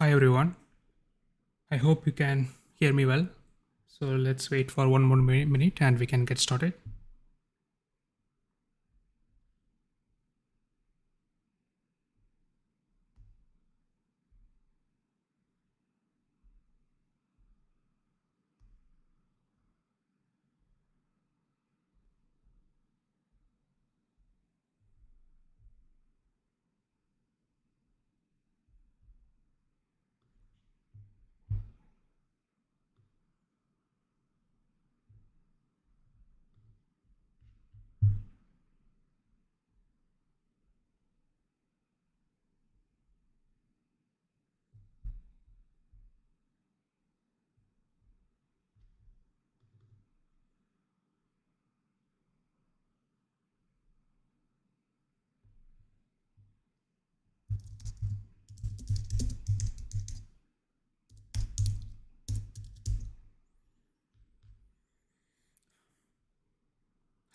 Hi everyone. I hope you can hear me well. So let's wait for one more minute and we can get started.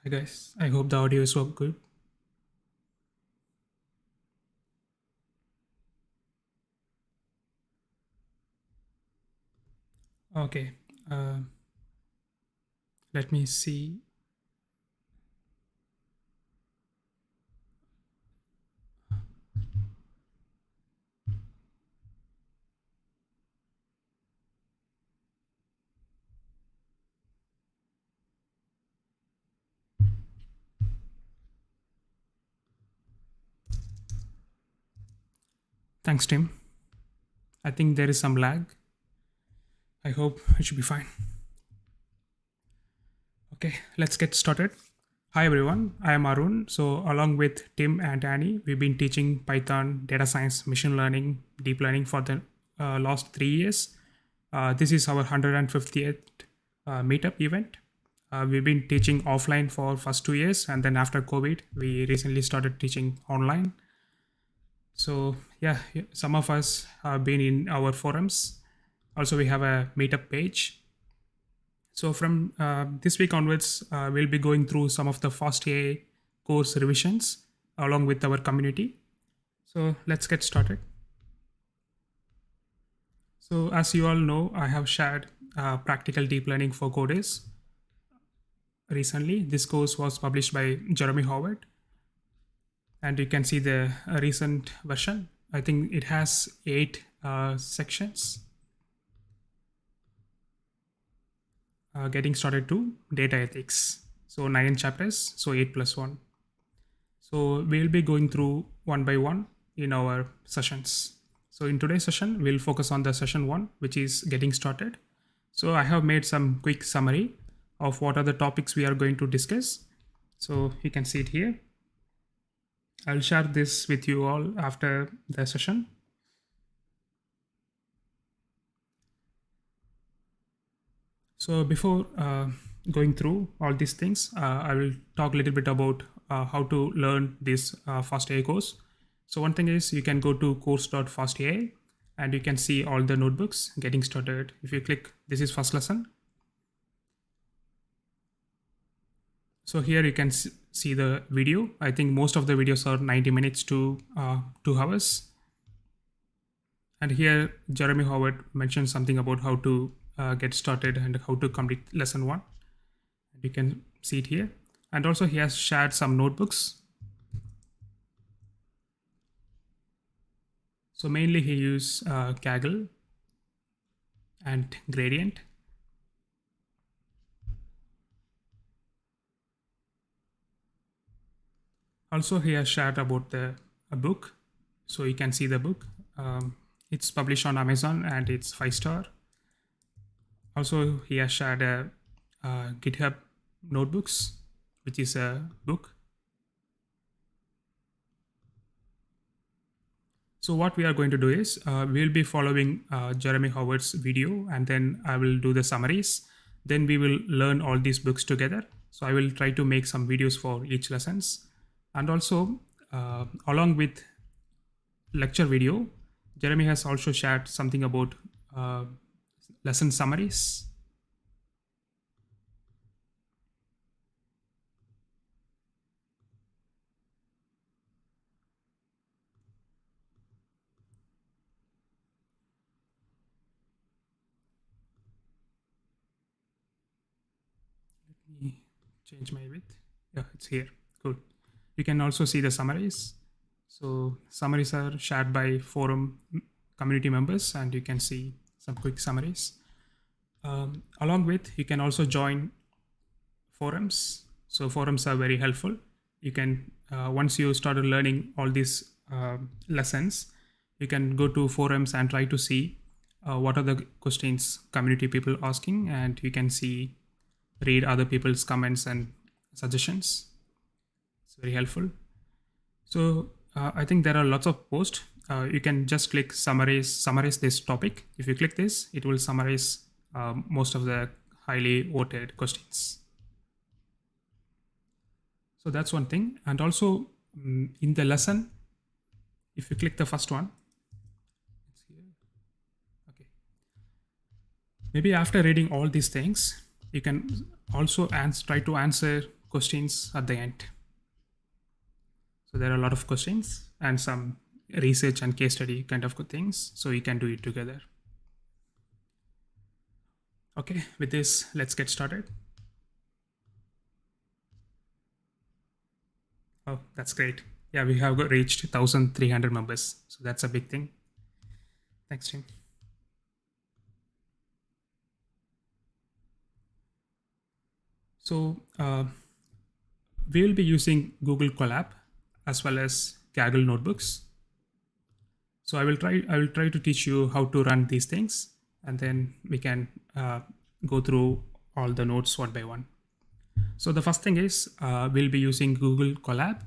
Hi guys. I hope the audio is so good. Okay. Uh, Let me see. Thanks, Tim. I think there is some lag. I hope it should be fine. Okay, let's get started. Hi everyone, I am Arun. So along with Tim and Annie, we've been teaching Python, data science, machine learning, deep learning for the last 3 years. This is our 150th meetup event. We've been teaching offline for first 2 years, and then after COVID, we recently started teaching online. So yeah, some of us have been in our forums. Also, we have a meetup page. So from this week onwards, we'll be going through some of the Fastai course revisions along with our community. So let's get started. So as you all know, I have shared practical deep learning for coders recently. This course was published by Jeremy Howard, and you can see the recent version. I think it has 8 sections. Getting started to data ethics. So 9 chapters, so 8 plus 1. So we'll be going through one by one in our sessions. So in today's session, we'll focus on the session 1, which is getting started. So I have made some quick summary of what are the topics we are going to discuss. So you can see it here. I'll share this with you all after the session. So before going through all these things, I will talk a little bit about how to learn this FastAI course. So one thing is you can go to course.fastai and you can see all the notebooks getting started. If you click, this is first lesson. So here you can see the video. I think most of the videos are 90 minutes to 2 hours. And here Jeremy Howard mentioned something about how to get started and how to complete lesson 1. You can see it here. And also he has shared some notebooks. So mainly he used Kaggle and Gradient. Also he has shared about a book. So you can see the book. It's published on Amazon and it's 5-star. Also he has shared a GitHub notebooks, which is a book. So what we are going to do is we'll be following Jeremy Howard's video, and then I will do the summaries. Then we will learn all these books together. So I will try to make some videos for each lessons. And also along with lecture video, Jeremy has also shared something about lesson summaries. me change my width. Yeah, it's here. Good. You can also see the summaries. So summaries are shared by forum community members, and you can see some quick summaries. Along with, you can also join forums. So forums are very helpful. You can once you started learning all these lessons, you can go to forums and try to see what are the questions community people asking, and you can see read other people's comments and suggestions. It's very helpful. So I think there are lots of posts. You can just click summarize this topic. If you click this, it will summarize most of the highly voted questions. So that's one thing. And also in the lesson, if you click the first one, it's here. Okay. Maybe after reading all these things, you can also try to answer questions at the end. So there are a lot of questions and some research and case study kind of good things. So you can do it together. Okay, with this, let's get started. Oh, that's great. Yeah, we have reached 1,300 members. So that's a big thing. Thanks, Tim. So we will be using Google Colab as well as Kaggle notebooks. So I will try to teach you how to run these things, and then we can go through all the notes one by one. So the first thing is we'll be using Google Colab.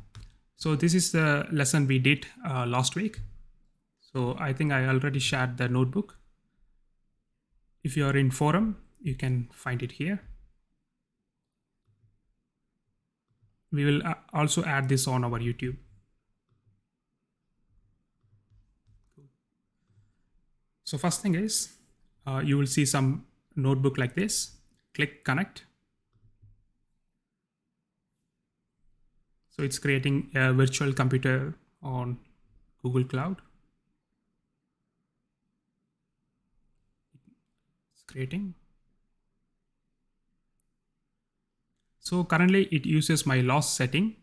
So this is the lesson we did last week. So I think I already shared the notebook. If you are in forum, you can find it here. We will also add this on our YouTube. So first thing is you will see some notebook like this. Click connect. So it's creating a virtual computer on Google Cloud. It's creating. So currently it uses my loss setting.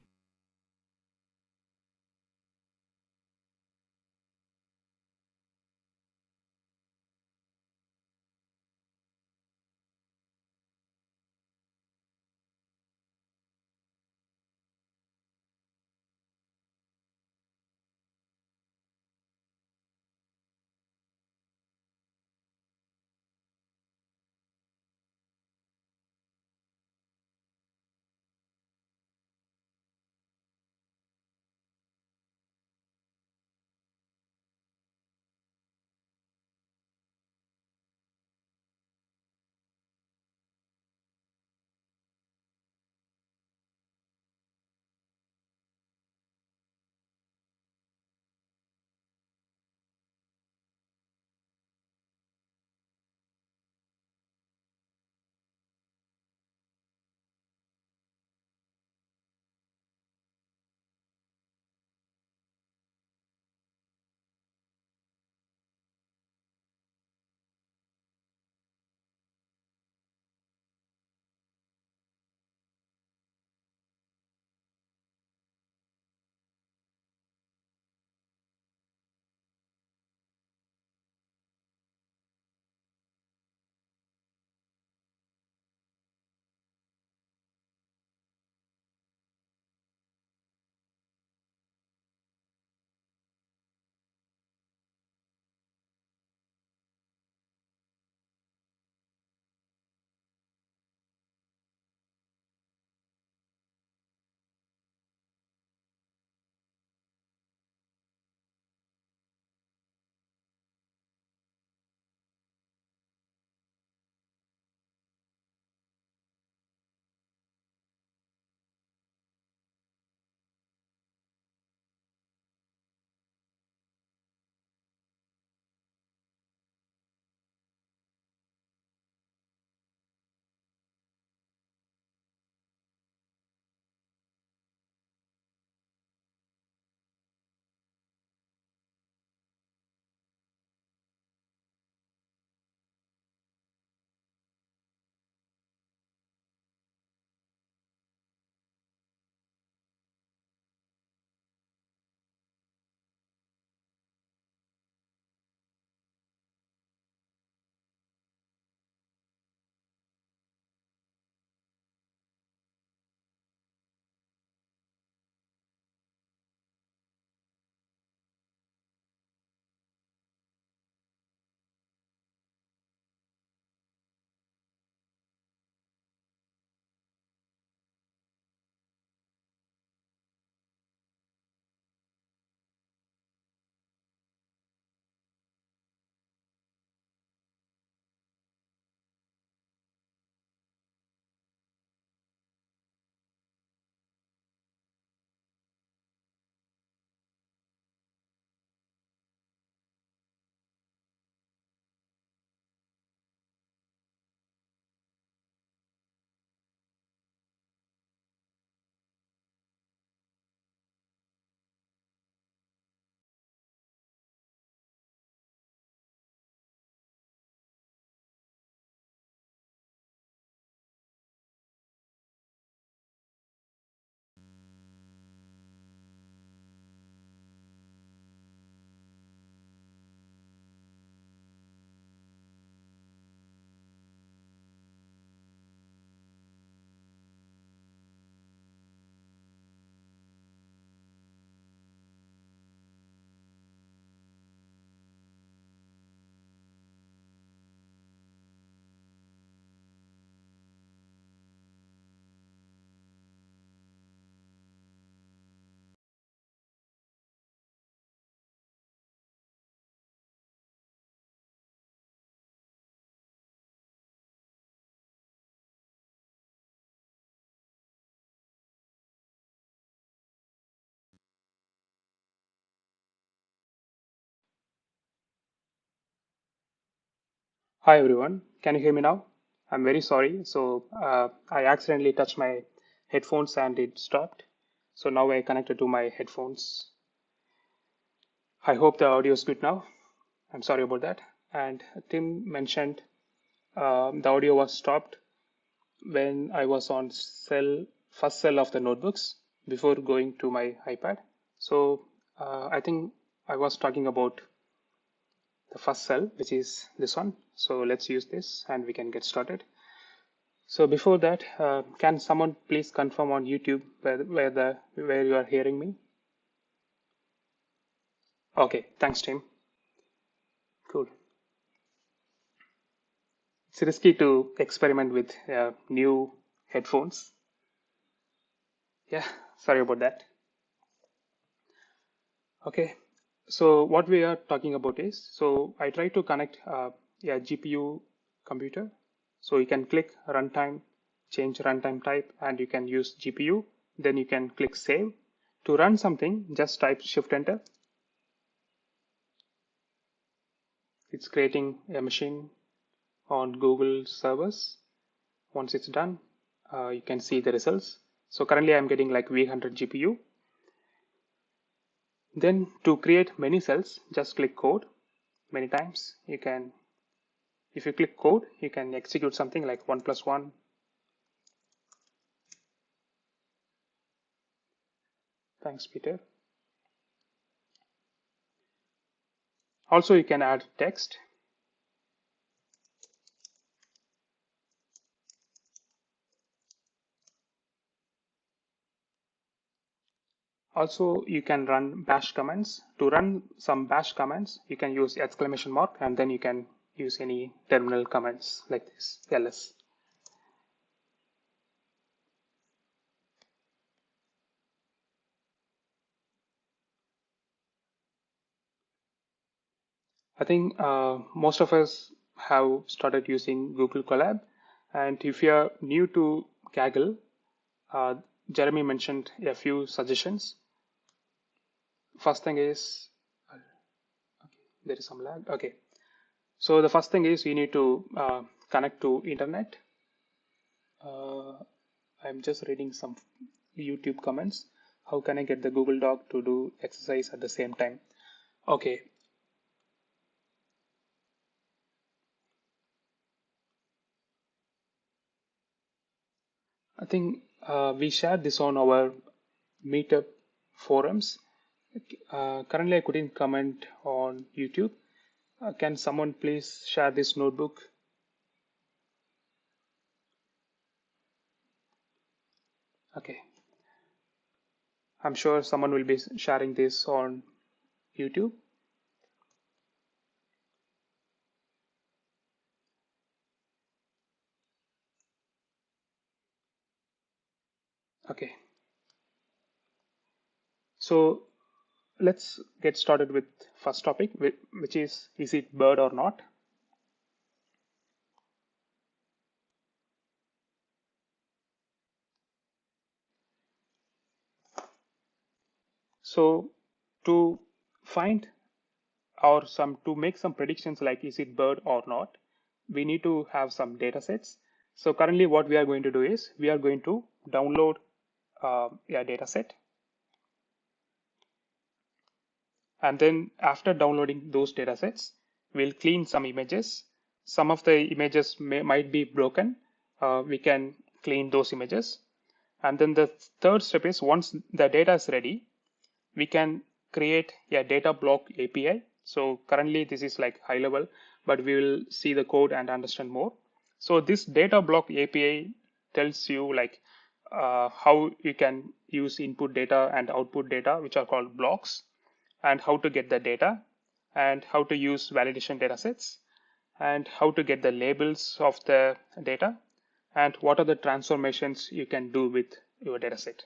Hi everyone, can you hear me now? I'm very sorry. I accidentally touched my headphones and it stopped. So now I connected to my headphones. I hope the audio is good now. I'm sorry about that. And Tim mentioned the audio was stopped when I was on first cell of the notebooks before going to my iPad. I think I was talking about the first cell, which is this one. So let's use this and we can get started. So before that, can someone please confirm on YouTube where you are hearing me? Okay, thanks, Tim. Cool. It's risky to experiment with new headphones. Yeah, sorry about that. Okay, so what we are talking about is, so I try to connect a GPU computer. So you can click runtime, change runtime type, and you can use GPU. Then you can click save. To run something, just type Shift Enter. It's creating a machine on Google servers. Once it's done, you can see the results. So currently I'm getting like V100 GPU. Then to create many cells, just click code many times. If you click code, you can execute something like 1 plus 1. Thanks, Peter. Also, you can add text. Also, you can run bash commands. To run some bash commands, you can use exclamation mark and then you can use any terminal commands like this, ls. I think most of us have started using Google Colab. And if you're new to Kaggle, Jeremy mentioned a few suggestions. First thing is, okay, there is some lag. Okay. So the first thing is you need to connect to internet. I'm just reading some YouTube comments. How can I get the Google Doc to do exercise at the same time? Okay. I think we shared this on our meetup forums. Currently, I couldn't comment on YouTube. Can someone please share this notebook? Okay. I'm sure someone will be sharing this on YouTube. Okay. So let's get started with first topic, which is it bird or not? So to find to make some predictions like is it bird or not, we need to have some data sets. So currently what we are going to do is we are going to download a data set. And then after downloading those data sets, we'll clean some images. Some of the images might be broken. We can clean those images. And then the third step is once the data is ready, we can create a Datablock API. So currently this is like high level, but we will see the code and understand more. So this Datablock API tells you like how you can use input data and output data, which are called blocks, and how to get the data, and how to use validation datasets, and how to get the labels of the data, and what are the transformations you can do with your dataset.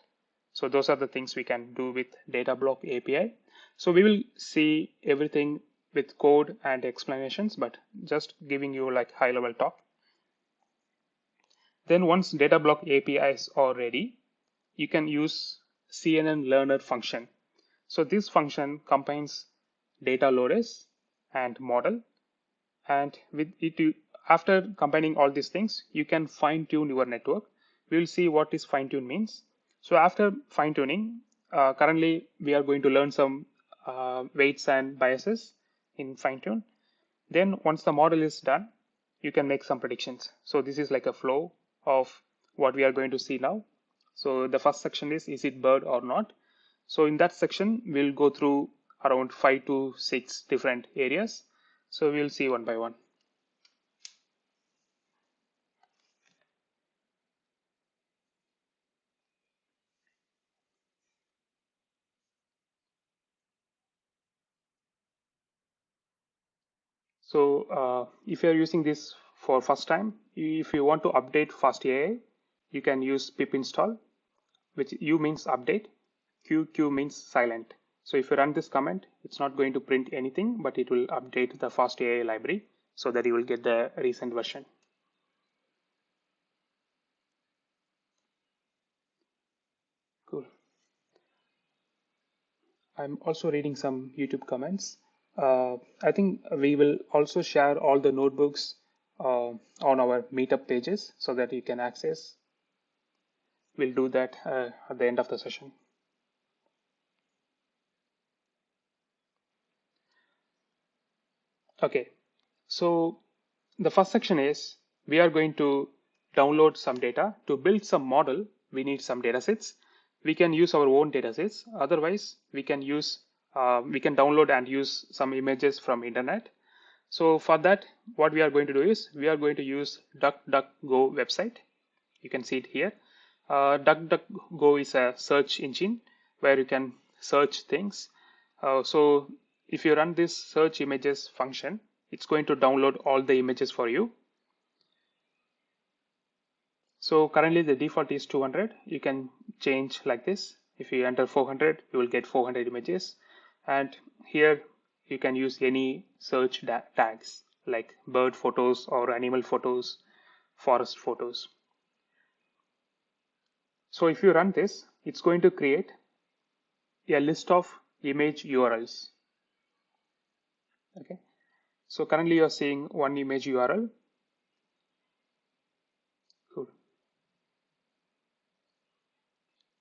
So those are the things we can do with Datablock API. So we will see everything with code and explanations, but just giving you like high level talk. Then once Datablock APIs are ready, you can use CNN learner function. So this function combines data loaders and model, and with it after combining all these things, you can fine tune your network. We will see what is fine tune means. So after fine tuning, currently we are going to learn some weights and biases in fine tune. Then once the model is done, you can make some predictions. So this is like a flow of what we are going to see now. So the first section is it bird or not? So in that section, we'll go through around 5 to 6 different areas. So we'll see one by one. So if you're using this for first time, if you want to update Fastai, you can use pip install, which U means update, Q means silent. So if you run this command, it's not going to print anything, but it will update the Fastai library so that you will get the recent version. Cool. I'm also reading some YouTube comments. I think we will also share all the notebooks on our meetup pages so that you can access. We'll do that at the end of the session. Okay, so the first section is we are going to download some data. To build some model, we need some data sets. We can use our own data sets. Otherwise, we can download and use some images from internet. So for that, what we are going to do is we are going to use DuckDuckGo website. You can see it here. DuckDuckGo is a search engine where you can search things. So if you run this search images function, it's going to download all the images for you. So currently the default is 200. You can change like this. If you enter 400, you will get 400 images. And here you can use any search tags like bird photos or animal photos, forest photos. So if you run this, it's going to create a list of image URLs. Okay. So currently you're seeing one image URL. Cool.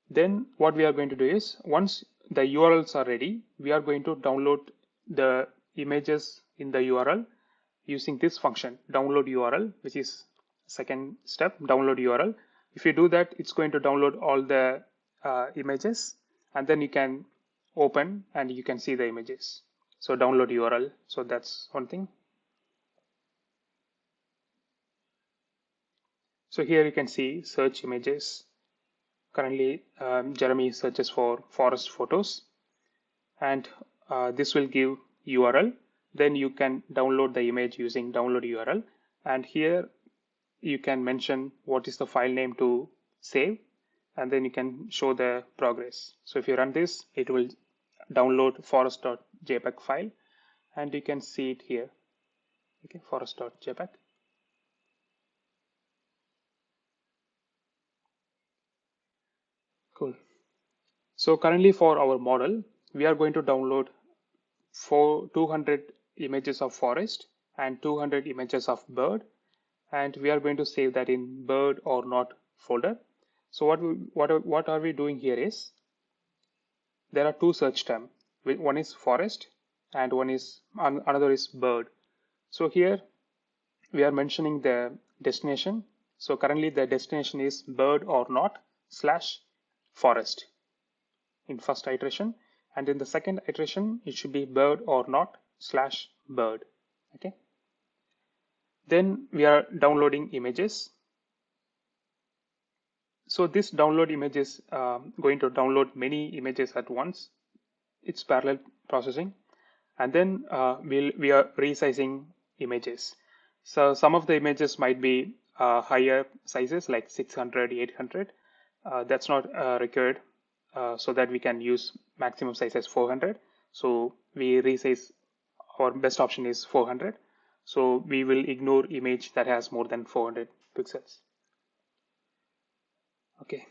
Then what we are going to do is once the URLs are ready, we are going to download the images in the URL using this function download URL, which is second step, download URL. If you do that, it's going to download all the images, and then you can open and you can see the images. So download URL. So that's one thing. So here you can see search images. Currently, Jeremy searches for forest photos, and this will give URL. Then you can download the image using download URL, and here you can mention what is the file name to save, and then you can show the progress. So if you run this, it will download forest.jpg file, and you can see it here. Okay, forest.jpg. Cool. So currently for our model, we are going to download 200 images of forest and 200 images of bird, and we are going to save that in bird or not folder. So what are we doing here is there are two search terms. One is forest and another is bird. So here we are mentioning the destination. So currently the destination is bird or not / forest in first iteration, and in the second iteration it should be bird or not / bird. Okay. Then we are downloading images. So this download image is going to download many images at once. It's parallel processing, and then we are resizing images. So some of the images might be higher sizes like 600, 800. That's not required, so that we can use maximum size as 400. So we resize, our best option is 400. So we will ignore image that has more than 400 pixels. Okay,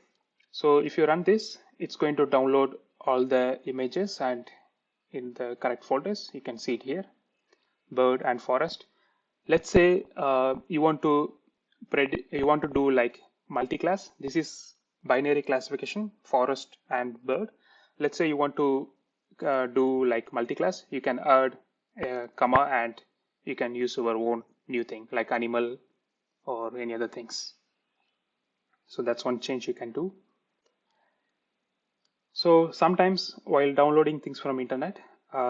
so if you run this, it's going to download all the images and in the correct folders. You can see it here, bird and forest. Let's say you want to do like multi-class. This is binary classification, forest and bird. Let's say you want to do like multi-class. You can add a comma and you can use your own new thing like animal or any other things. So that's one change you can do. So sometimes while downloading things from internet,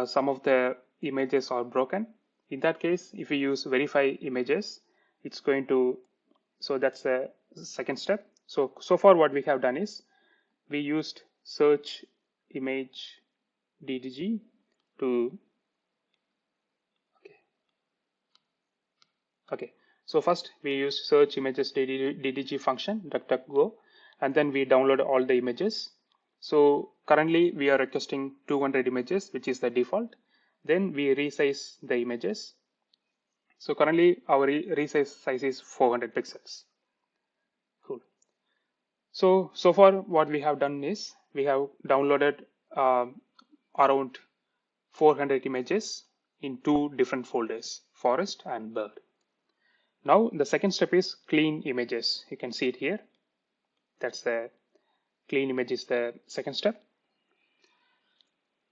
some of the images are broken. In that case, if you use verify images, it's going to, so that's the second step. So far what we have done is we used search image DDG to, okay. So first we use search images DDG function, DuckDuckGo, and then we download all the images. So currently we are requesting 200 images, which is the default. Then we resize the images. So currently our resize size is 400 pixels. Cool. So far what we have done is we have downloaded around 400 images in two different folders, forest and bird. Now the second step is clean images. You can see it here. That's the clean image is the second step.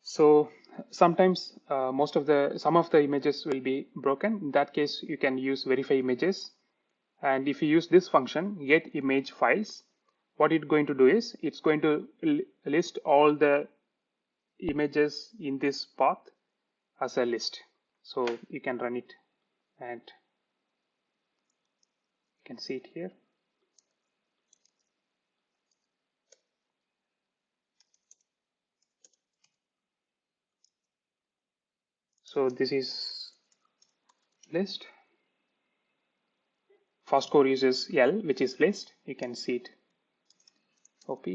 So sometimes some of the images will be broken. In that case, you can use verify images. And if you use this function, get image files, what it's going to do is it's going to list all the images in this path as a list. So you can run it and you can see it here. So this is list. Fastcore uses L, which is list. You can see it. OP.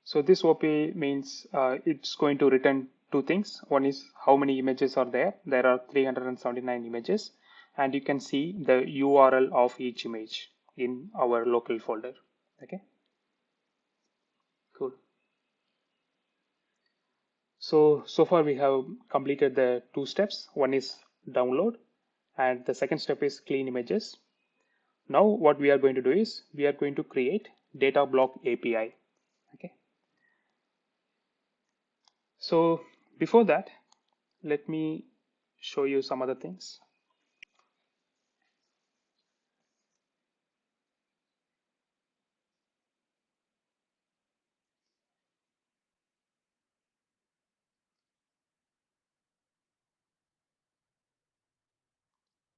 So this OP means it's going to return two things. One is how many images are there. There are 379 images, and you can see the URL of each image in our local folder. Okay, cool. So far we have completed the two steps. One is download, and the second step is clean images. Now what we are going to do is we are going to create Datablock API. Okay. So before that, let me show you some other things.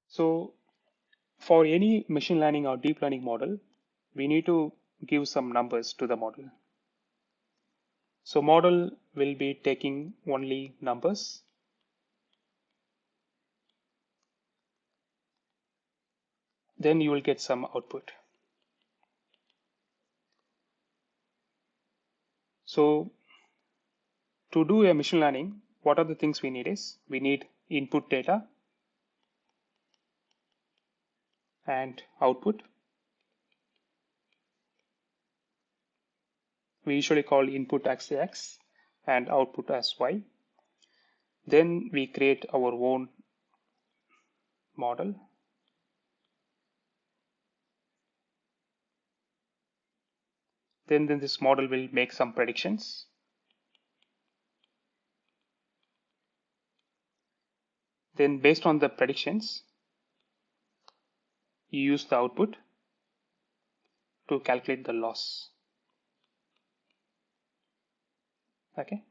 So for any machine learning or deep learning model, we need to give some numbers to the model. So model will be taking only numbers. Then you will get some output. So to do a machine learning, what are the things we need is we need input data and output. We usually call input as X and output as Y. Then we create our own model. Then this model will make some predictions. Then based on the predictions, you use the output to calculate the loss. Okay.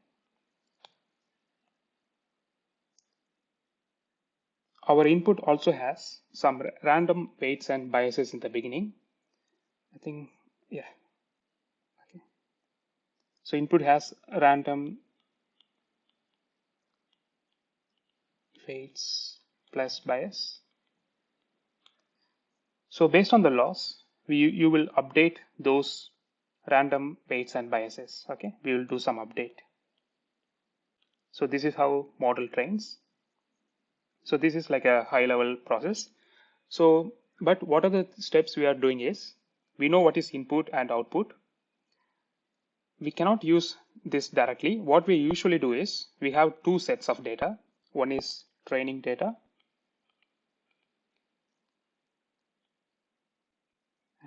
Our input also has some random weights and biases in the beginning. I think, yeah. Okay. So input has random weights plus bias. So based on the loss, you will update those random weights and biases. Okay, we will do some update. So this is how model trains. So this is like a high level process. So, but what are the steps we are doing is, we know what is input and output. We cannot use this directly. What we usually do is, we have two sets of data. One is training data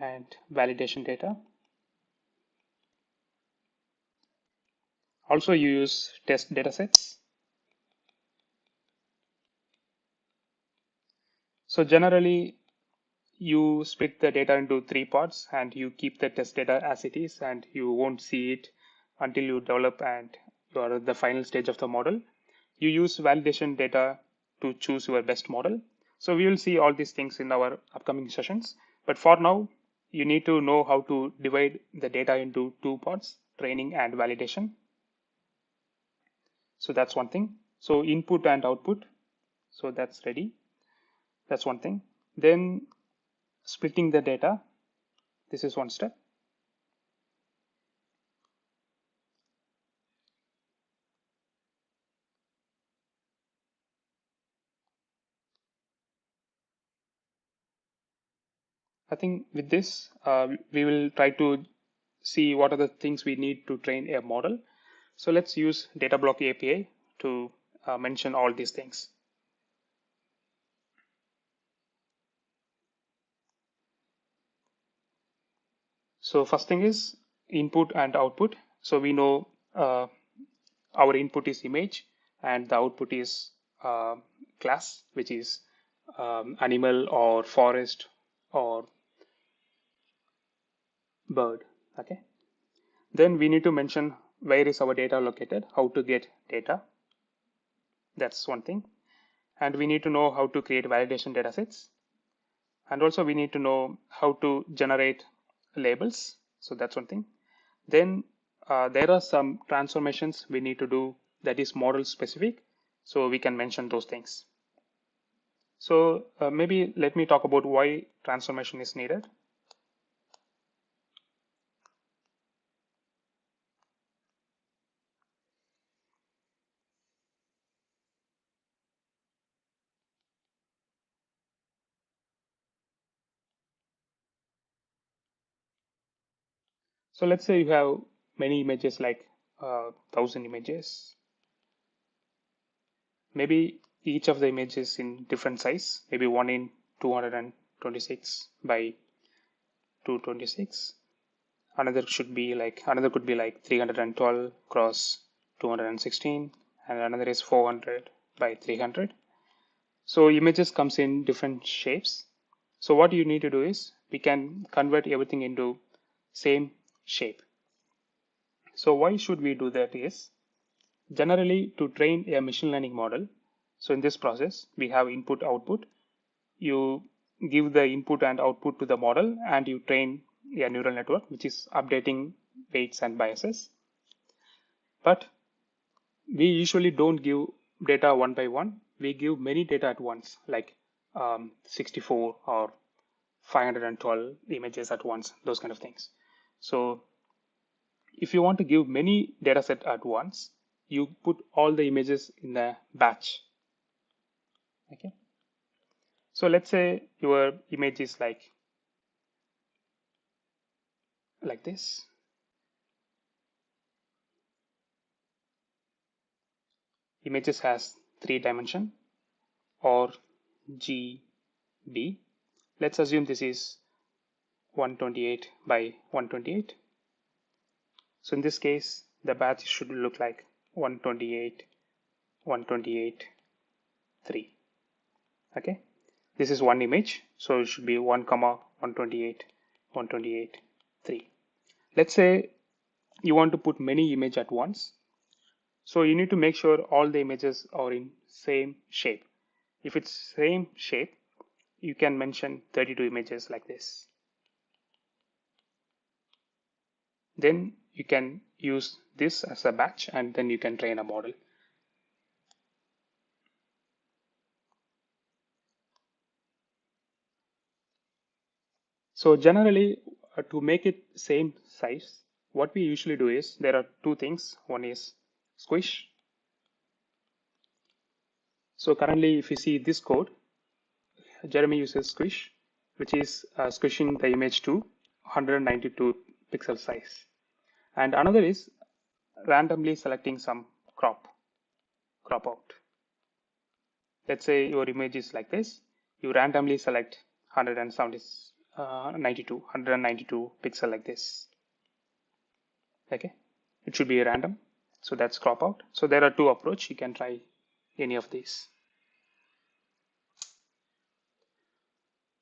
and validation data. Also, you use test datasets. So generally, you split the data into three parts and you keep the test data as it is, and you won't see it until you develop and you are at the final stage of the model. You use validation data to choose your best model. So we will see all these things in our upcoming sessions. But for now, you need to know how to divide the data into two parts, training and validation. So that's one thing. So input and output. So that's ready. That's one thing. Then splitting the data. This is one step. I think with this, we will try to see what are the things we need to train a model. So let's use Datablock API to mention all these things. So first thing is input and output. So we know our input is image and the output is class, which is animal or forest or bird. Okay. Then we need to mention where is our data located, how to get data. That's one thing. And we need to know how to create validation datasets. And also we need to know how to generate labels. So that's one thing. Then there are some transformations we need to do that is model specific. So we can mention those things. So maybe let me talk about why transformation is needed. So let's say you have many images, like 1,000 images. Maybe each of the images in different size, maybe one in 226 by 226. Another could be like 312 cross 216, and another is 400 by 300. So images comes in different shapes. So what you need to do is we can convert everything into same shape. So why should we do that is generally to train a machine learning model. So in this process, we have input output. You give the input and output to the model and you train a neural network, which is updating weights and biases. But we usually don't give data one by one. We give many data at once, like 64 or 512 images at once, those kind of things. So if you want to give many data set at once, you put all the images in a batch. Okay. So let's say your image is like this. Images has 3 dimension or GB. Let's assume this is 128 by 128. So in this case, the batch should look like 128, 128, 3. Okay. This is one image. So it should be 1, 128, 128, 3. Let's say you want to put many images at once. So you need to make sure all the images are in same shape. If it's same shape, you can mention 32 images like this. Then you can use this as a batch and then you can train a model. So generally, to make it same size, what we usually do is there are two things. One is squish. So currently, if you see this code, Jeremy uses squish, which is squishing the image to 192 pixel size. And another is randomly selecting some crop out. Let's say your image is like this. You randomly select 170, 192 pixel like this. Okay, it should be random. So that's crop out. So there are two approach. You can try any of these.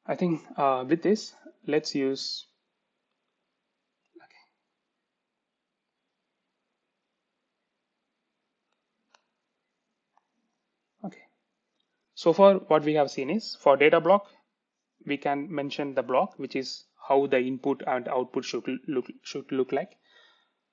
I think with this, let's use. Okay. So far, what we have seen is for data block, we can mention the block, which is how the input and output should look like.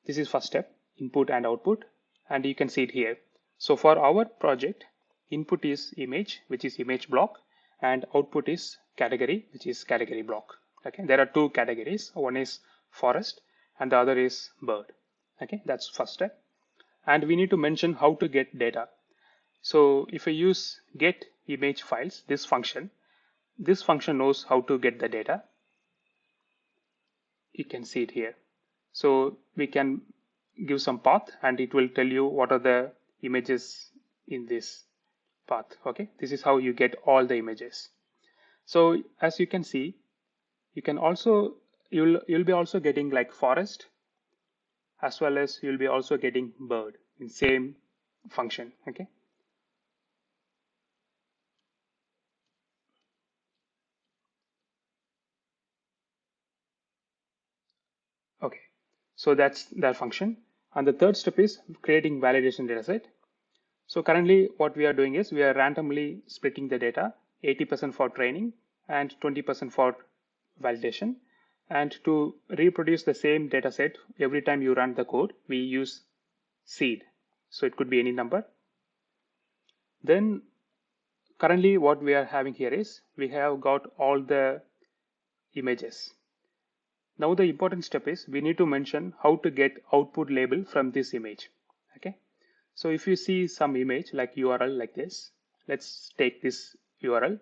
This is first step, input and output, and you can see it here. So for our project, input is image, which is image block, and output is category, which is category block. Okay, there are two categories. One is forest, and the other is bird. Okay, that's first step. And we need to mention how to get data. So if I use get image files, this function knows how to get the data. You can see it here. So we can give some path and it will tell you what are the images in this path. Okay, this is how you get all the images. So as you can see, you can also you'll be also getting like forest, as well as you'll be also getting bird in same function. Okay. Okay, so that's that function. And the third step is creating validation dataset. So currently what we are doing is we are randomly splitting the data, 80% for training and 20% for validation. And to reproduce the same data set every time you run the code, we use seed. So it could be any number. Then currently what we are having here is we have got all the images. Now the important step is we need to mention how to get output label from this image. Okay. So if you see some image like URL like this, let's take this URL.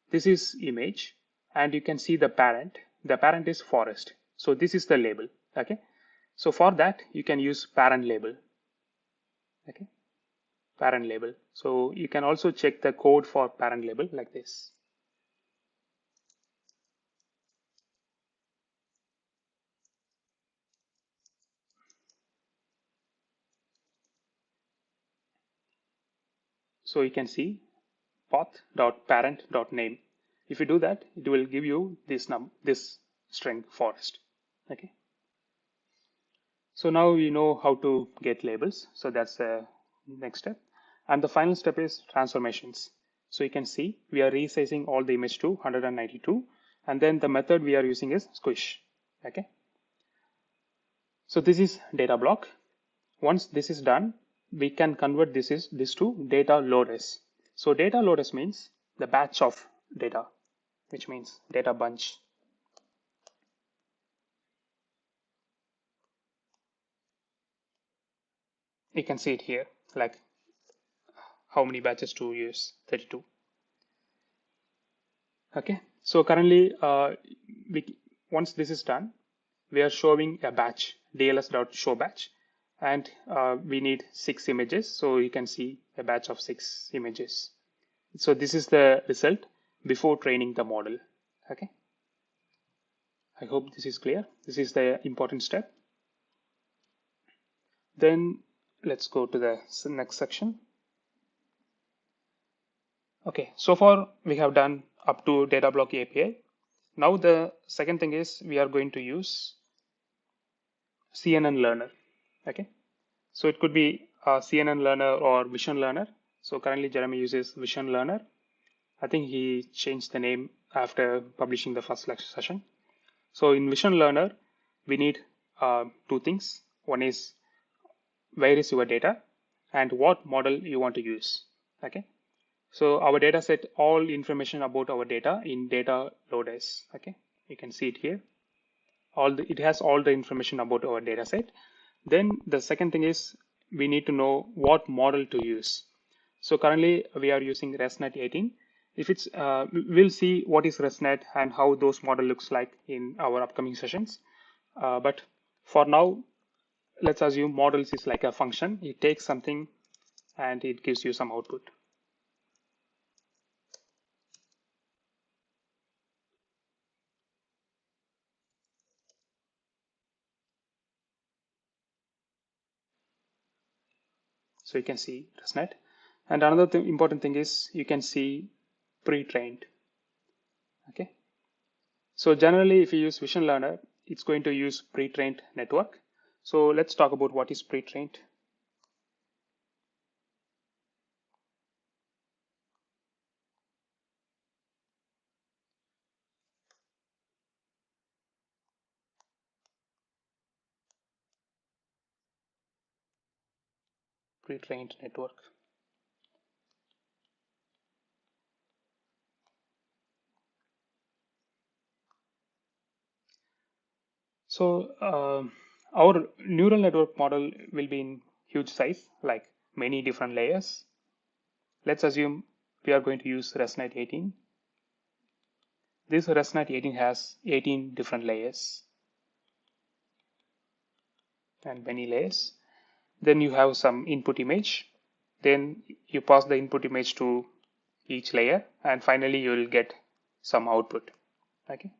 This is image and you can see the parent. The parent is forest. So this is the label. Okay. So for that you can use parent label. Okay. Parent label. So you can also check the code for parent label like this. So you can see path.parent.name. If you do that, it will give you this string forest. Okay. So now you know how to get labels. So that's the next step. And the final step is transformations. So you can see we are resizing all the image to 192. And then the method we are using is squish. Okay. So this is data block. Once this is done, we can convert this to data loaders. So data loaders means the batch of data, which means data bunch. You can see it here, like how many batches to use, 32. Okay, so currently once this is done, we are showing a batch, dls.showBatch, and we need 6 images. So you can see a batch of 6 images. So this is the result before training the model. Okay, I hope this is clear. This is the important step. Then let's go to the next section. Okay, so far we have done up to Datablock API. Now the second thing is we are going to use CNN Learner. Okay, so it could be a CNN Learner or Vision Learner. So currently Jeremy uses Vision Learner. I think he changed the name after publishing the first lecture session. So in Vision Learner, we need two things. One is where is your data and what model you want to use. Okay. So our data set all information about our data in data loaders. Okay, you can see it here. It has all the information about our data set. Then the second thing is we need to know what model to use. So currently we are using ResNet 18. If it's we'll see what is ResNet and how those model looks like in our upcoming sessions. But for now, let's assume models is like a function. It takes something and it gives you some output. So you can see ResNet. And another important thing is you can see pre-trained. Okay. So generally, if you use Vision Learner, it's going to use pre-trained network. So let's talk about what is pre-trained. Pre-trained network. So our neural network model will be in huge size, like many different layers. Let's assume we are going to use ResNet 18. This ResNet 18 has 18 different layers and many layers. Then you have some input image. Then you pass the input image to each layer, and finally you will get some output. Okay.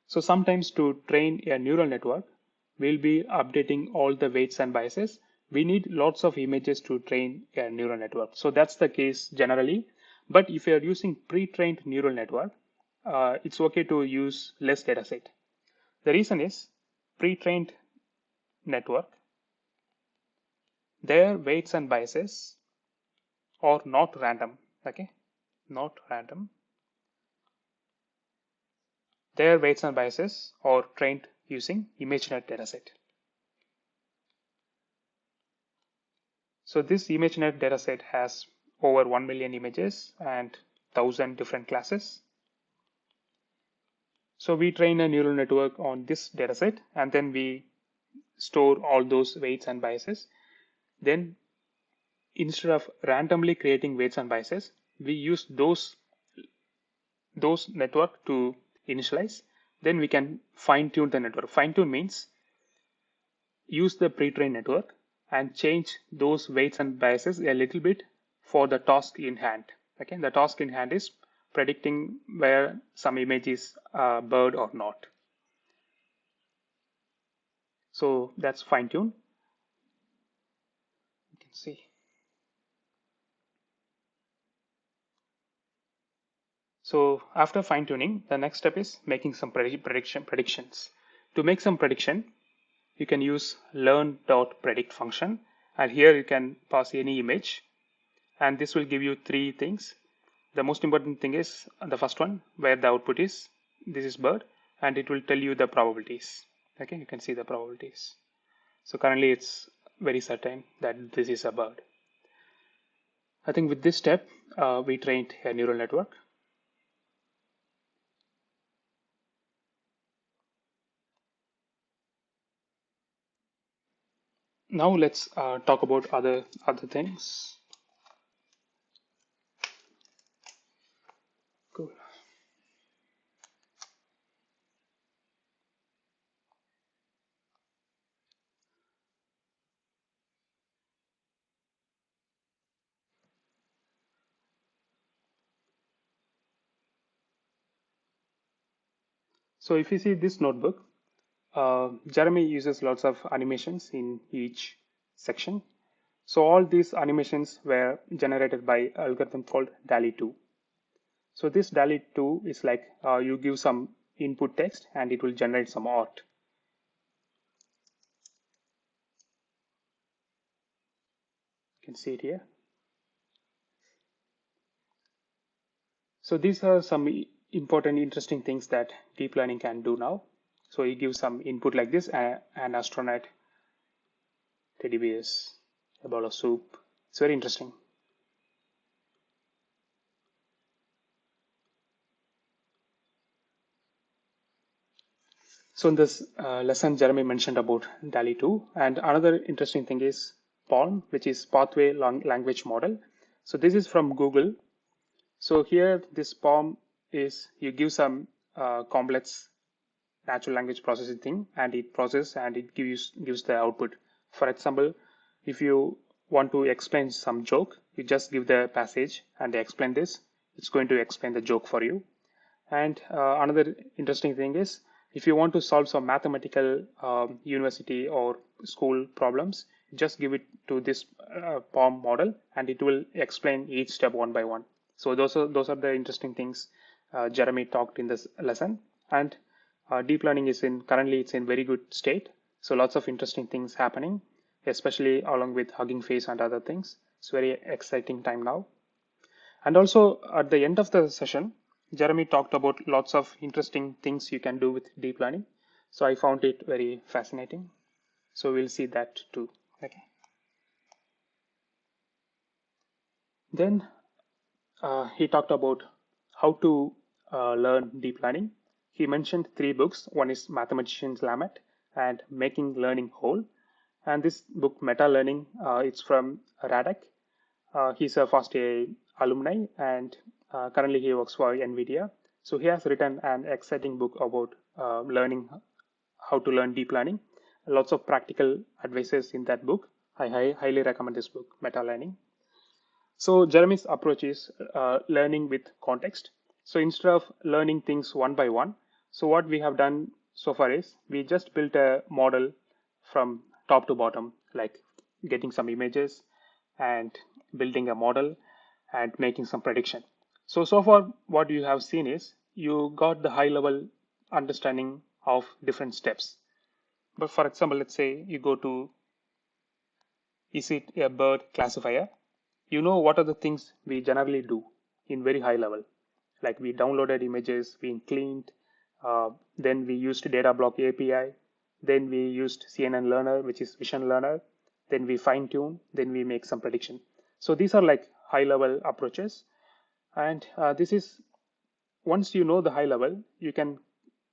So sometimes to train a neural network, we'll be updating all the weights and biases. We need lots of images to train a neural network. So that's the case generally. But if you're using pre-trained neural network, it's okay to use less data set. The reason is pre-trained network, their weights and biases are not random. Okay, not random. Their weights and biases are trained using ImageNet dataset. So this ImageNet dataset has over 1 million images and 1,000 different classes. So we train a neural network on this dataset, and then we store all those weights and biases. Then instead of randomly creating weights and biases, we use those network to initialize. Then we can fine tune the network. Fine tune means use the pre-trained network and change those weights and biases a little bit for the task in hand. Okay, the task in hand is predicting where some image is a bird or not. So that's fine tune. You can see. So after fine tuning, the next step is making some predictions. To make some prediction, you can use learn.predict function, and here you can pass any image, and this will give you three things. The most important thing is the first one, where the output is. This is bird, and it will tell you the probabilities. Okay, you can see the probabilities. So currently it's very certain that this is a bird. I think with this step, we trained a neural network. Now let's talk about other things. Cool. So if you see this notebook, Jeremy uses lots of animations in each section. So all these animations were generated by an algorithm called DALL-E 2. So this DALL-E 2 is like you give some input text and it will generate some art. You can see it here. So these are some important, interesting things that deep learning can do now. So you give some input like this, an astronaut, teddy bears, a bowl of soup. It's very interesting. So in this lesson, Jeremy mentioned about DALL-E 2, and another interesting thing is PALM, which is Pathway Language Model. So this is from Google. So here, this PALM is you give some complex natural language processing thing, and it processes and it gives the output. For example, if you want to explain some joke, you just give the passage and explain this. It's going to explain the joke for you. And another interesting thing is If you want to solve some mathematical university or school problems, just give it to this POM model and it will explain each step one by one. So those are the interesting things Jeremy talked in this lesson. And deep learning is currently it's in very good state. So lots of interesting things happening, especially along with Hugging Face and other things. It's very exciting time now. And also at the end of the session, Jeremy talked about lots of interesting things you can do with deep learning. So I found it very fascinating. So we'll see that too. Okay. Then he talked about how to learn deep learning. He mentioned 3 books. One is Mathematician's Lament and Making Learning Whole. And this book, Meta Learning, it's from Radek. He's a Fastai alumni and currently he works for NVIDIA. So he has written an exciting book about learning how to learn deep learning. Lots of practical advices in that book. I highly recommend this book, Meta Learning. So Jeremy's approach is learning with context. So instead of learning things one by one, so what we have done so far is we just built a model from top to bottom, like getting some images and building a model and making some prediction. So far what you have seen is you got the high level understanding of different steps. But for example, let's say you go to, is it a bird classifier? You know what are the things we generally do in very high level. Like we downloaded images, we cleaned, then we used Datablock API, then we used CNN Learner, which is Vision Learner, then we fine tune, then we make some prediction. So these are like high level approaches. And this is, once you know the high level, you can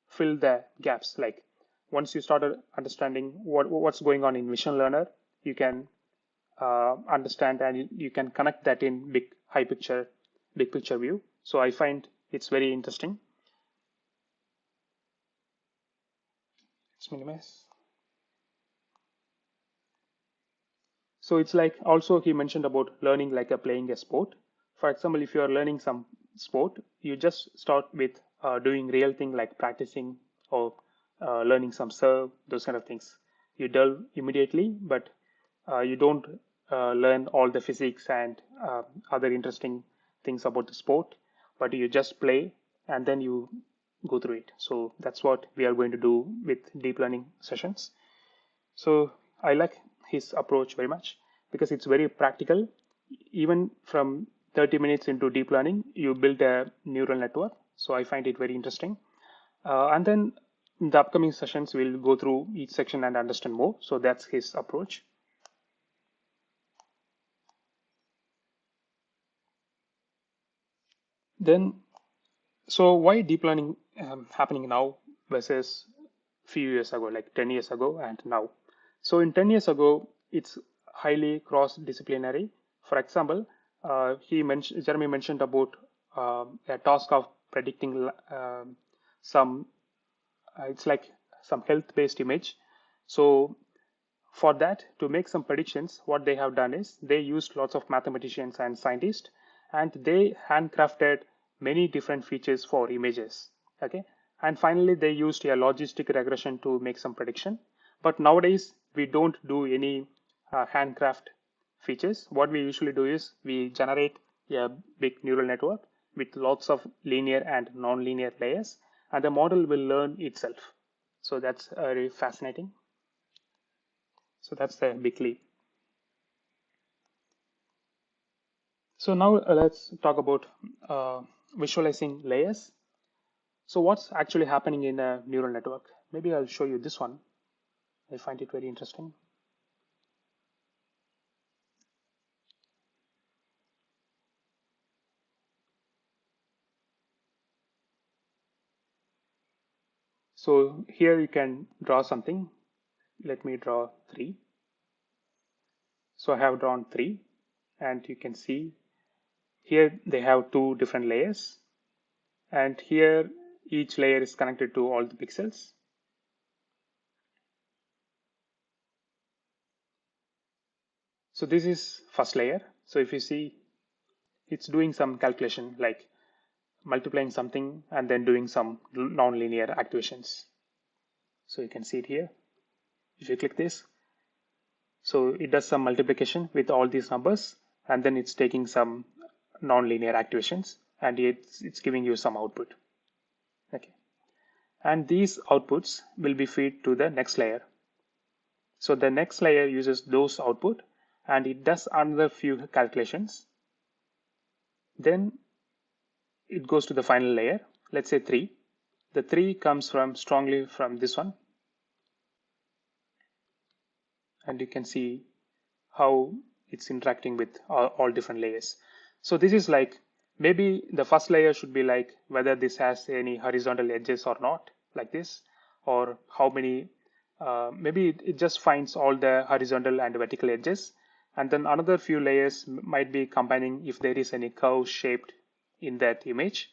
fill the gaps. Like once you started understanding what's going on in Vision Learner, you can understand and you can connect that in big picture view. So I find it's very interesting. Let's minimize. So it's like also he mentioned about learning like playing a sport. For example, if you are learning some sport, you just start with doing real thing like practicing or learning some serve, those kind of things. You delve immediately, but you don't learn all the physics and other interesting things about the sport, but you just play and then you go through it. So that's what we are going to do with deep learning sessions. So I like his approach very much because it's very practical. Even from 30 minutes into deep learning, you build a neural network. So I find it very interesting. And then in the upcoming sessions, we'll go through each section and understand more. So that's his approach. Then, so why deep learning happening now versus few years ago, like 10 years ago and now? So in 10 years ago, it's highly cross-disciplinary. For example, Jeremy mentioned about a task of predicting some, it's like some health-based image. So for that, to make some predictions, what they have done is they used lots of mathematicians and scientists, and they handcrafted many different features for images. Okay, and finally they used a logistic regression to make some prediction. But nowadays we don't do any handcraft features. What we usually do is we generate a big neural network with lots of linear and non-linear layers, and the model will learn itself. So that's very fascinating. So that's the big leap. So now let's talk about visualizing layers. So what's actually happening in a neural network? Maybe I'll show you this one. I find it very interesting. So here you can draw something. Let me draw 3. So I have drawn 3, and you can see here they have 2 different layers, and here each layer is connected to all the pixels. So this is first layer. So if you see, it's doing some calculation like multiplying something and then doing some non-linear activations. So you can see it here. If you click this, so it does some multiplication with all these numbers, and then it's taking some non-linear activations, and it's giving you some output. Okay, and these outputs will be fed to the next layer. So the next layer uses those output, and it does another few calculations. Then it goes to the final layer. Let's say 3. The 3 comes from strongly from this one, and you can see how it's interacting with all different layers. So this is like, maybe the first layer should be like whether this has any horizontal edges or not, like this, or how many, maybe it just finds all the horizontal and vertical edges. And then another few layers might be combining if there is any curve shaped in that image.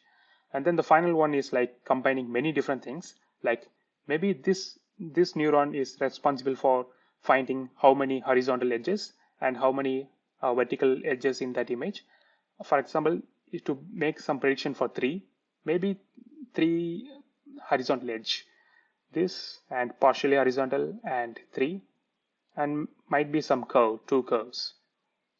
And then the final one is like combining many different things, like maybe this neuron is responsible for finding how many horizontal edges and how many vertical edges in that image. For example, is to make some prediction for 3, maybe 3 horizontal edge, this and partially horizontal and 3, and might be some curve, 2 curves.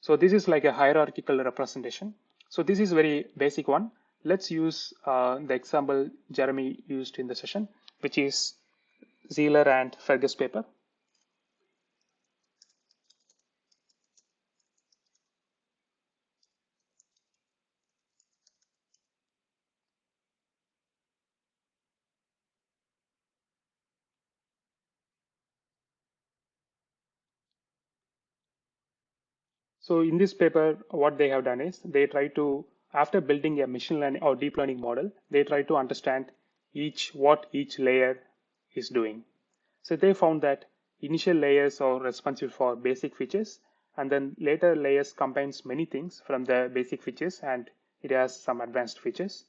So this is like a hierarchical representation. So this is very basic one. Let's use the example Jeremy used in the session, which is Zeeler and Fergus paper. So in this paper, what they have done is they try to, after building a machine learning or deep learning model, they try to understand what each layer is doing. So they found that initial layers are responsible for basic features, and then later layers combines many things from the basic features, and it has some advanced features.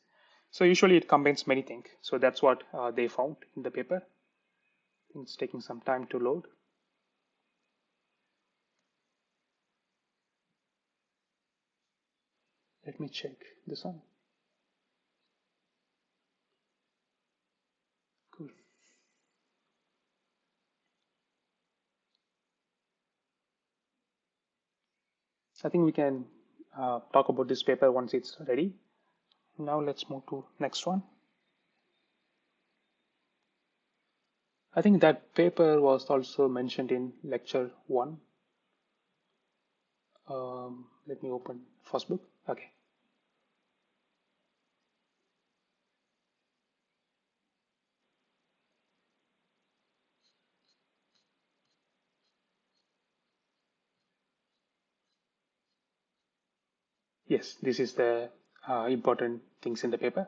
So usually it combines many things. So that's what they found in the paper. It's taking some time to load. Let me check this one. Cool. I think we can talk about this paper once it's ready. Now let's move to next one. I think that paper was also mentioned in lecture 1. Let me open first book. Okay. Yes, this is the important things in the paper.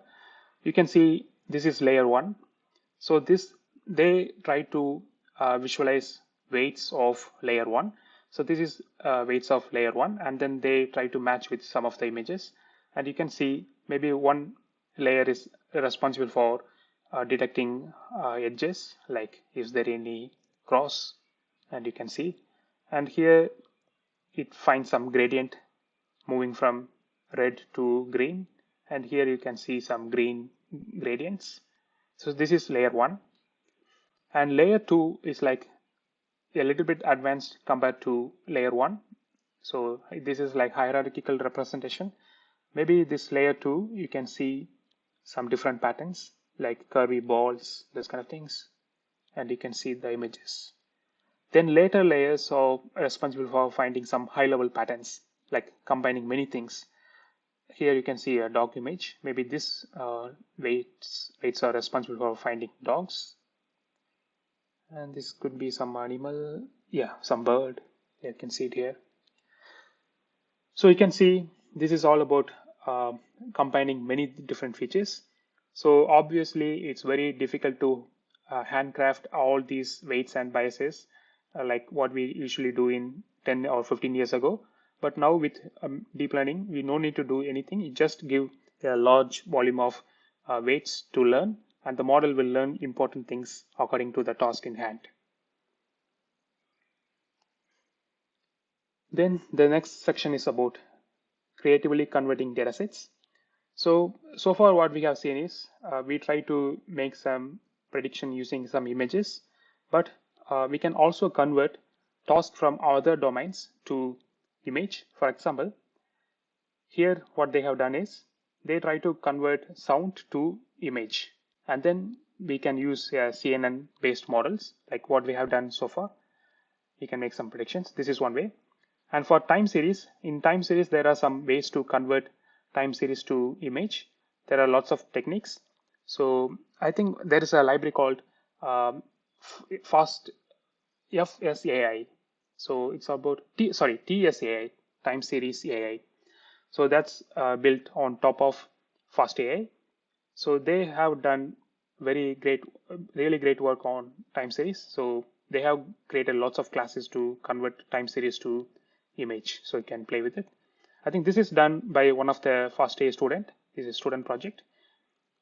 You can see this is layer 1. So this, they try to visualize weights of layer 1. So this is weights of layer 1, and then they try to match with some of the images. And you can see maybe one layer is responsible for detecting edges, like is there any cross, and you can see. And here it finds some gradient moving from red to green, and here you can see some green gradients. So this is layer 1, and layer 2 is like a little bit advanced compared to layer 1. So this is like hierarchical representation. Maybe this layer 2 you can see some different patterns like curvy balls, those kind of things, and you can see the images. Then later layers are responsible for finding some high level patterns, like combining many things. Here you can see a dog image. Maybe this weights are responsible for finding dogs, and this could be some animal, yeah, some bird. You can see it here. So you can see this is all about combining many different features. So obviously it's very difficult to handcraft all these weights and biases like what we usually do in 10 or 15 years ago. But now with deep learning, we no need to do anything. You just give a large volume of weights to learn, and the model will learn important things according to the task in hand. Then the next section is about creatively converting datasets. So far what we have seen is we try to make some prediction using some images, but we can also convert task from other domains to image. For example, here what they have done is they try to convert sound to image, and then we can use CNN based models like what we have done so far. We can make some predictions. This is one way. And for time series, in time series there are some ways to convert time series to image. There are lots of techniques. So I think there is a library called Fast FSAI. So it's about TSAI, time series AI. So that's built on top of Fastai. So they have done very great, really great work on time series. So they have created lots of classes to convert time series to image, so you can play with it. I think this is done by one of the Fastai student. This is a student project.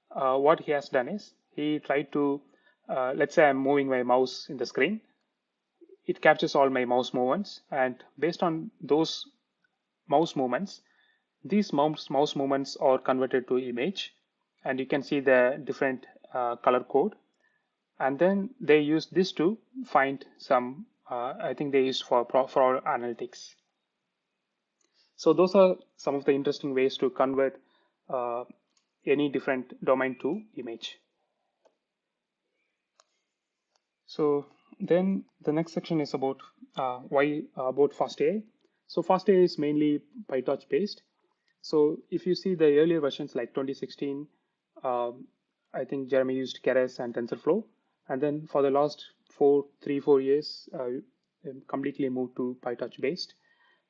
What he has done is he tried to, let's say I'm moving my mouse in the screen. It captures all my mouse movements, and based on those mouse movements, these mouse movements are converted to image, and you can see the different color code. And then they use this to find some, I think they use for analytics. So those are some of the interesting ways to convert any different domain to image. So then the next section is about why about Fastai. So Fastai is mainly PyTorch based. So if you see the earlier versions like 2016, I think Jeremy used Keras and TensorFlow, and then for the last 4 years, completely moved to PyTorch based.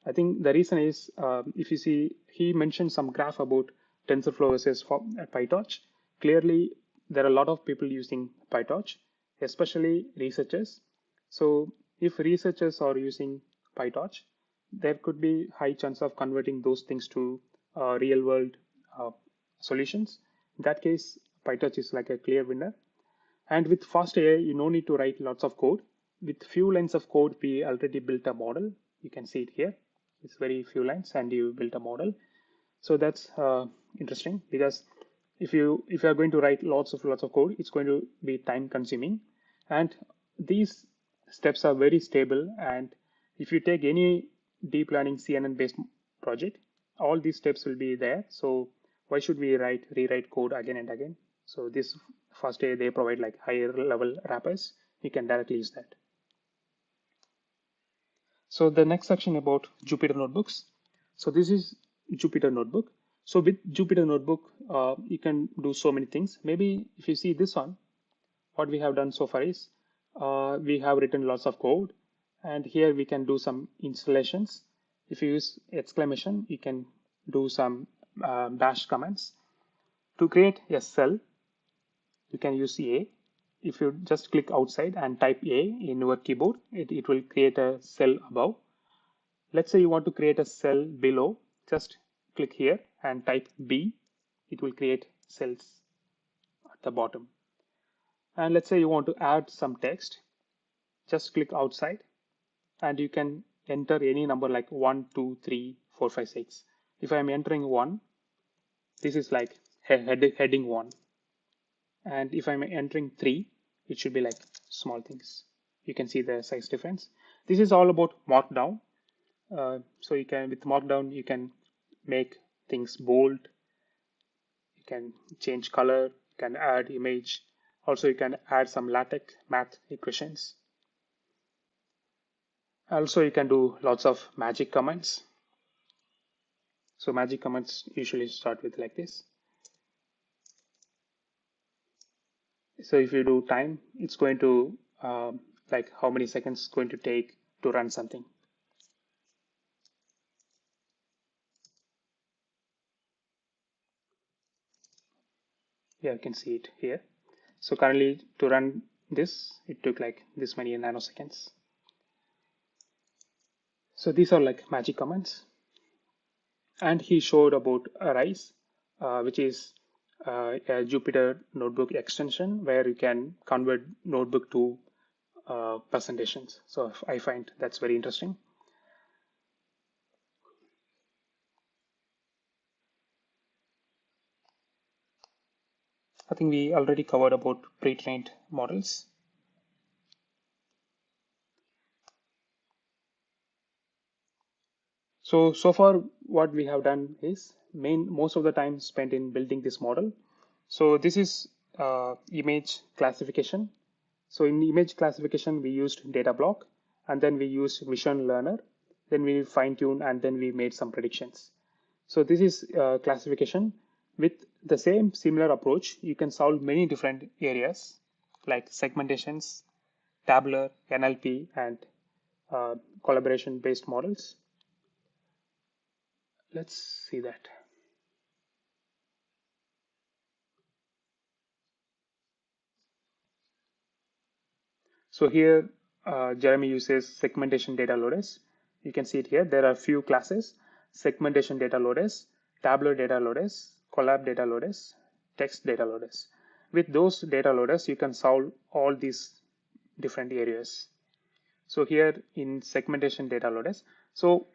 I think the reason is if you see, he mentioned some graph about TensorFlow versus PyTorch. Clearly, there are a lot of people using PyTorch, especially researchers. So if researchers are using PyTorch, there could be high chance of converting those things to real world solutions. In that case, PyTorch is like a clear winner. And with fast AI, you no need to write lots of code. With few lines of code, we already built a model. You can see it here. It's very few lines, and you built a model. So that's interesting, because if you are going to write lots of code, it's going to be time consuming, and these steps are very stable. And if you take any deep learning CNN based project, all these steps will be there. So why should we rewrite code again and again? So this first day they provide like higher level wrappers. You can directly use that. So the next section about Jupyter notebooks. So this is Jupyter notebook. So with Jupyter notebook, you can do so many things. Maybe if you see this one, what we have done so far is we have written lots of code, and here we can do some installations. If you use exclamation, you can do some bash commands. To create a cell, you can use A. If you just click outside and type A in your keyboard, it will create a cell above. Let's say you want to create a cell below, just click here and type B. It will create cells at the bottom. And let's say you want to add some text, just click outside and you can enter any number like 1, 2, 3, 4, 5, 6. If I'm entering 1, this is like heading 1. And if I'm entering 3, it should be like small things. You can see the size difference. This is all about markdown. So you can, with markdown, you can make things bold. You can change color, you can add image. Also, you can add some LaTeX math equations. Also, you can do lots of magic commands. So magic commands usually start with like this. So if you do time, it's going to like how many seconds it's going to take to run something. Yeah, you can see it here. So currently to run this, it took like this many nanoseconds. So these are like magic commands. And he showed about Arise, which is a Jupyter notebook extension where you can convert notebook to presentations. So I find that's very interesting. I think we already covered about pre-trained models. So far what we have done is most of the time spent in building this model. So this is image classification. So in image classification, we used Datablock, and then we used Vision Learner. Then we fine tuned, and then we made some predictions. So this is classification. With the same similar approach, you can solve many different areas like segmentations, tabular, NLP, and collaboration-based models. Let's see that. So here, Jeremy uses segmentation data loaders. You can see it here. There are a few classes: segmentation data loaders, tabular data loaders, collab data loaders, text data loaders. With those data loaders, you can solve all these different areas. So here in segmentation data loaders. So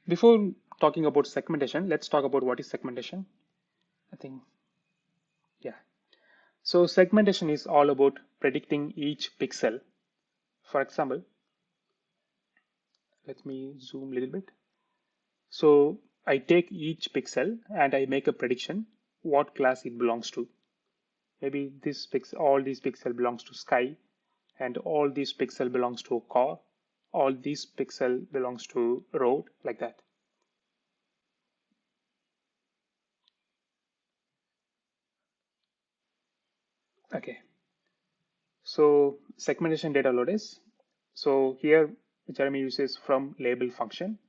before talking about segmentation, let's talk about what is segmentation. I think, yeah. So segmentation is all about predicting each pixel. For example, let me zoom a little bit. So I take each pixel and I make a prediction what class it belongs to. Maybe this pixel, all these pixel belongs to sky, and all these pixel belongs to car, all these pixel belongs to road, like that. Okay. So segmentation data loaders. So here Jeremy uses from label function.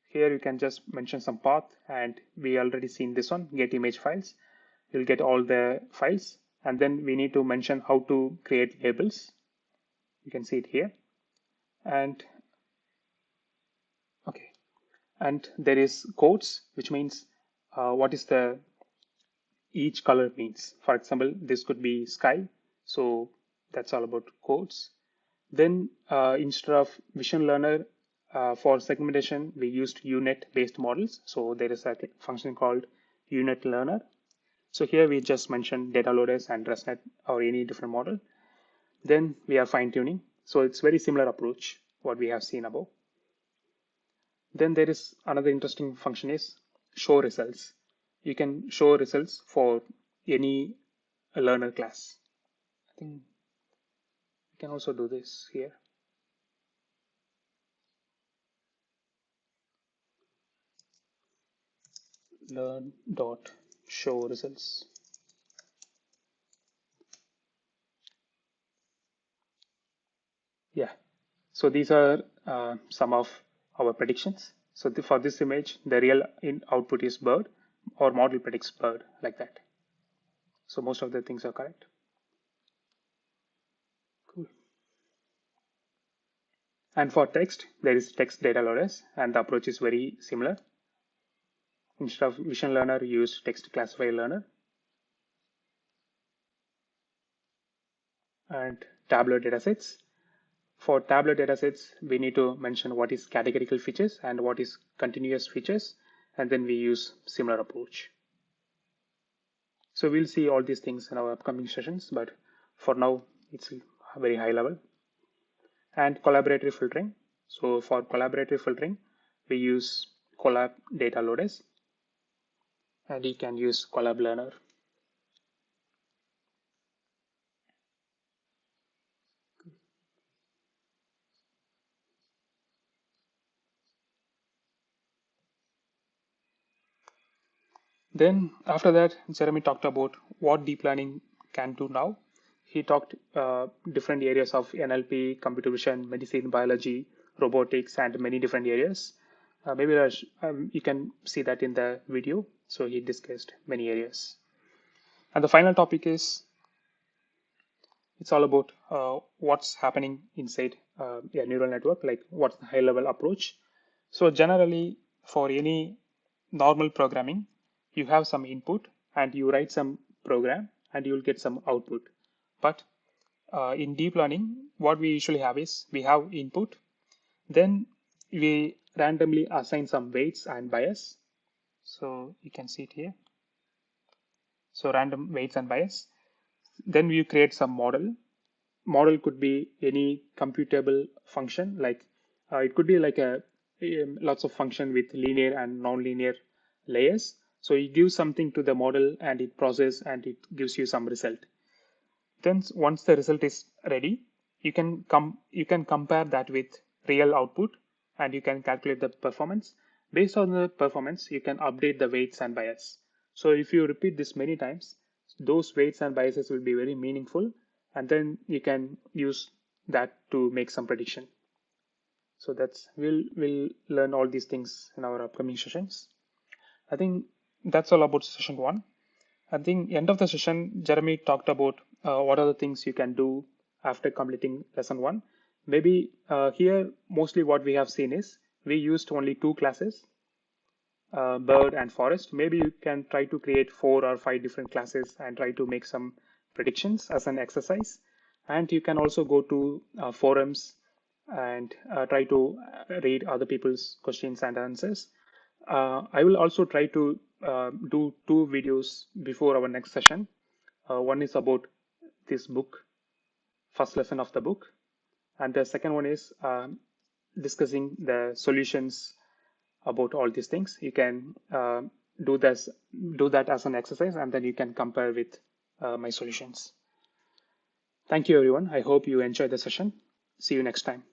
Here you can just mention some path, and we already seen this one, get image files. You'll get all the files, and then we need to mention how to create labels. You can see it here. And okay, and there is codes, which means what is the each color means. For example, this could be sky, so that's all about codes. Then instead of vision learner, for segmentation, we used unit based models. So there is a function called unit learner. So here we just mentioned data loaders and ResNet or any different model. Then we are fine tuning. So it's very similar approach what we have seen above. Then there is another interesting function is show results. You can show results for any learner class. I think we can also do this here. Learn dot show results. Yeah. So these are some of our predictions. So for this image, the real output is bird, or model predicts bird, like that. So most of the things are correct. Cool. And for text, there is text data loaders, and the approach is very similar. Instead of vision learner, use text classifier learner. And tabular datasets. For tabular datasets, we need to mention what is categorical features and what is continuous features, and then we use similar approach. So we'll see all these things in our upcoming sessions, but for now, it's a very high level. And collaborative filtering. So for collaborative filtering, we use collab data loaders, and you can use collab learner. Then after that, Jeremy talked about what deep learning can do now. He talked different areas of NLP, computer vision, medicine, biology, robotics, and many different areas. Maybe you can see that in the video. So he discussed many areas. And the final topic is it's all about what's happening inside a neural network, like what's the high level approach. So generally, for any normal programming, you have some input and you write some program and you'll get some output. But in deep learning, what we usually have is we have input, then we randomly assign some weights and bias. So you can see it here. So random weights and bias. Then we create some model. Model could be any computable function, like it could be like a lots of function with linear and non-linear layers. So you give something to the model and it processes and it gives you some result. Then once the result is ready, you can compare that with real output and you can calculate the performance. Based on the performance, you can update the weights and bias. So if you repeat this many times, those weights and biases will be very meaningful, and then you can use that to make some prediction. So we'll learn all these things in our upcoming sessions. I think that's all about session one. At the end of the session, Jeremy talked about what are the things you can do after completing lesson one. Maybe here, mostly what we have seen is we used only two classes, bird and forest. Maybe you can try to create 4 or 5 different classes and try to make some predictions as an exercise. And you can also go to forums and try to read other people's questions and answers. I will also try to do 2 videos before our next session. One is about this book, first lesson of the book, and the second one is discussing the solutions about all these things. You can do this, do that as an exercise, and then you can compare with my solutions. Thank you, everyone. I hope you enjoyed the session. See you next time.